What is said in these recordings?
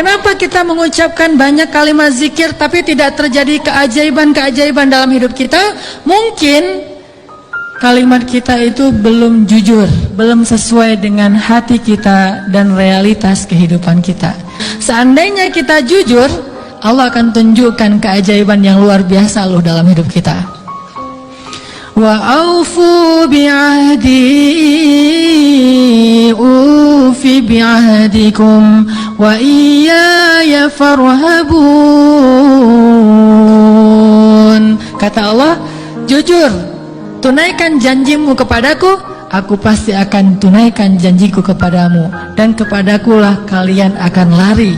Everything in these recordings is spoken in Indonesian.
Kenapa kita mengucapkan banyak kalimat zikir tapi tidak terjadi keajaiban-keajaiban dalam hidup kita? Mungkin kalimat kita itu belum jujur, belum sesuai dengan hati kita dan realitas kehidupan kita. Seandainya kita jujur, Allah akan tunjukkan keajaiban yang luar biasa loh dalam hidup kita. Wa aufu bi'ahdi ufi bi'ahdikum wa iyaya farhabun. Kata Allah, jujur, tunaikan janjimu kepadaku, aku pasti akan tunaikan janjiku kepadamu, dan kepadakulah kalian akan lari.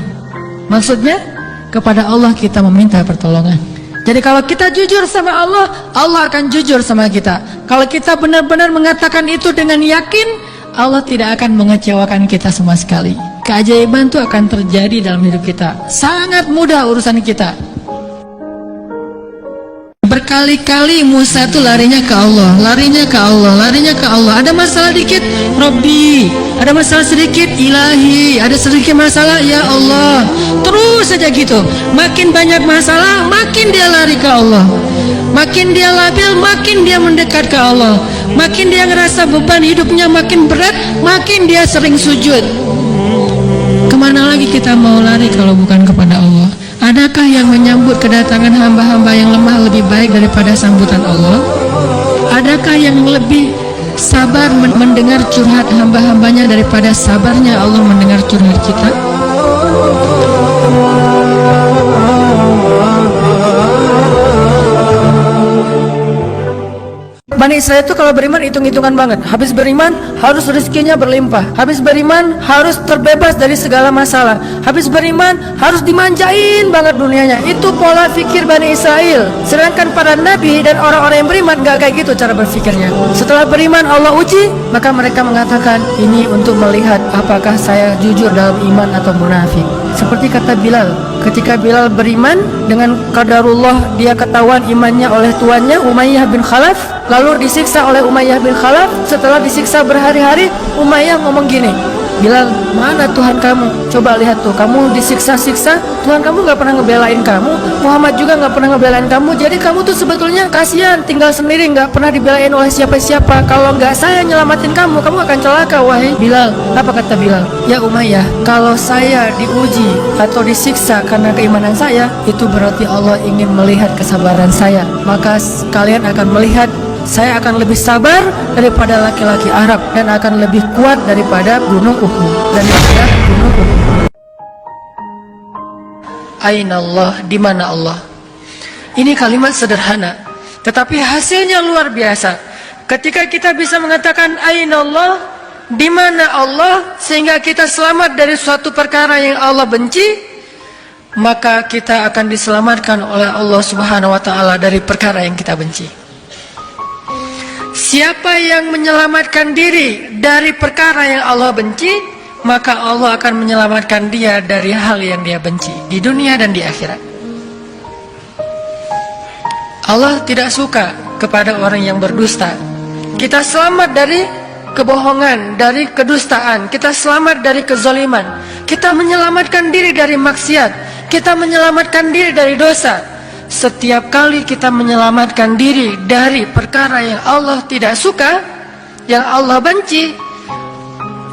Maksudnya, kepada Allah kita meminta pertolongan. Jadi kalau kita jujur sama Allah, Allah akan jujur sama kita. Kalau kita benar-benar mengatakan itu dengan yakin, Allah tidak akan mengecewakan kita sama sekali. Keajaiban itu akan terjadi dalam hidup kita. Sangat mudah urusan kita. Berkali-kali Musa itu larinya ke Allah, larinya ke Allah, larinya ke Allah. Ada masalah dikit, Robbi. Ada masalah sedikit, Ilahi. Ada sedikit masalah, ya Allah. Terus saja gitu. Makin banyak masalah, makin dia lari ke Allah. Makin dia labil, makin dia mendekat ke Allah. Makin dia ngerasa beban hidupnya makin berat, makin dia sering sujud. Kemana lagi kita mau lari kalau bukan kepada Allah? Adakah yang menyambut kedatangan hamba-hamba yang lemah lebih baik daripada sambutan Allah? Adakah yang lebih sabar mendengar curhat hamba-hambanya daripada sabarnya Allah mendengar curhat kita? Bani Israel itu kalau beriman hitung-hitungan banget. Habis beriman harus rezekinya berlimpah. Habis beriman harus terbebas dari segala masalah. Habis beriman harus dimanjain banget dunianya. Itu pola pikir Bani Israel. Sedangkan para nabi dan orang-orang yang beriman gak kayak gitu cara berpikirnya. Setelah beriman Allah uji, maka mereka mengatakan, ini untuk melihat apakah saya jujur dalam iman atau munafik. Seperti kata Bilal, ketika Bilal beriman, dengan qadarullah dia ketahuan imannya oleh tuannya Umayyah bin Khalaf, lalu disiksa oleh Umayyah bin Khalaf. Setelah disiksa berhari-hari, Umayyah ngomong gini, Bilal, mana Tuhan kamu? Coba lihat tuh, kamu disiksa-siksa, Tuhan kamu gak pernah ngebelain kamu, Muhammad juga gak pernah ngebelain kamu. Jadi kamu tuh sebetulnya kasihan, tinggal sendiri, gak pernah dibelain oleh siapa-siapa. Kalau gak saya nyelamatin kamu, kamu akan celaka, wahai Bilal. Apa kata Bilal? Ya Umayyah, kalau saya diuji atau disiksa karena keimanan saya, itu berarti Allah ingin melihat kesabaran saya. Maka kalian akan melihat saya akan lebih sabar daripada laki-laki Arab, dan akan lebih kuat daripada gunung Uhud. Aina Allah, di mana Allah? Ini kalimat sederhana, tetapi hasilnya luar biasa. Ketika kita bisa mengatakan Aina Allah, di mana Allah, sehingga kita selamat dari suatu perkara yang Allah benci, maka kita akan diselamatkan oleh Allah Subhanahu wa Ta'ala dari perkara yang kita benci. Siapa yang menyelamatkan diri dari perkara yang Allah benci, maka Allah akan menyelamatkan dia dari hal yang dia benci di dunia dan di akhirat. Allah tidak suka kepada orang yang berdusta. Kita selamat dari kebohongan, dari kedustaan. Kita selamat dari kezaliman. Kita menyelamatkan diri dari maksiat. Kita menyelamatkan diri dari dosa. Setiap kali kita menyelamatkan diri dari perkara yang Allah tidak suka, yang Allah benci,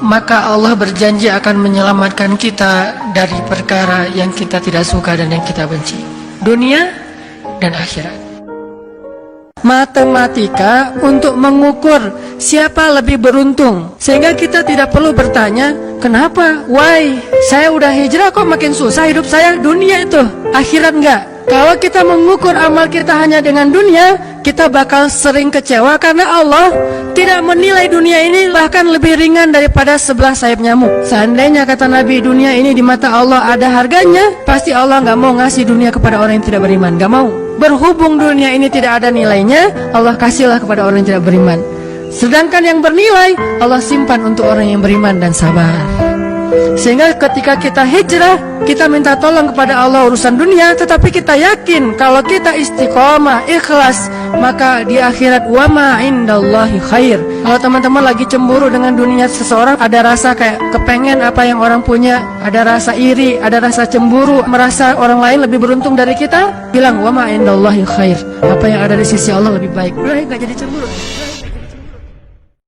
maka Allah berjanji akan menyelamatkan kita dari perkara yang kita tidak suka dan yang kita benci, dunia dan akhirat. Matematika untuk mengukur siapa lebih beruntung, sehingga kita tidak perlu bertanya, kenapa? Why? Saya udah hijrah kok makin susah hidup saya. Dunia itu, akhirat enggak. Kalau kita mengukur amal kita hanya dengan dunia, kita bakal sering kecewa karena Allah tidak menilai dunia ini bahkan lebih ringan daripada sebelah sayap nyamuk. Seandainya kata Nabi, dunia ini di mata Allah ada harganya, pasti Allah nggak mau ngasih dunia kepada orang yang tidak beriman. Nggak mau. Berhubung dunia ini tidak ada nilainya, Allah kasihlah kepada orang yang tidak beriman. Sedangkan yang bernilai, Allah simpan untuk orang yang beriman dan sabar. Sehingga ketika kita hijrah, kita minta tolong kepada Allah urusan dunia, tetapi kita yakin kalau kita istiqomah, ikhlas, maka di akhirat wa ma indallahi khair. Kalau teman-teman lagi cemburu dengan dunia seseorang, ada rasa kayak kepengen apa yang orang punya, ada rasa iri, ada rasa cemburu, merasa orang lain lebih beruntung dari kita, bilang wa ma indallahi khair. Apa yang ada di sisi Allah lebih baik. Udah, nggak jadi cemburu.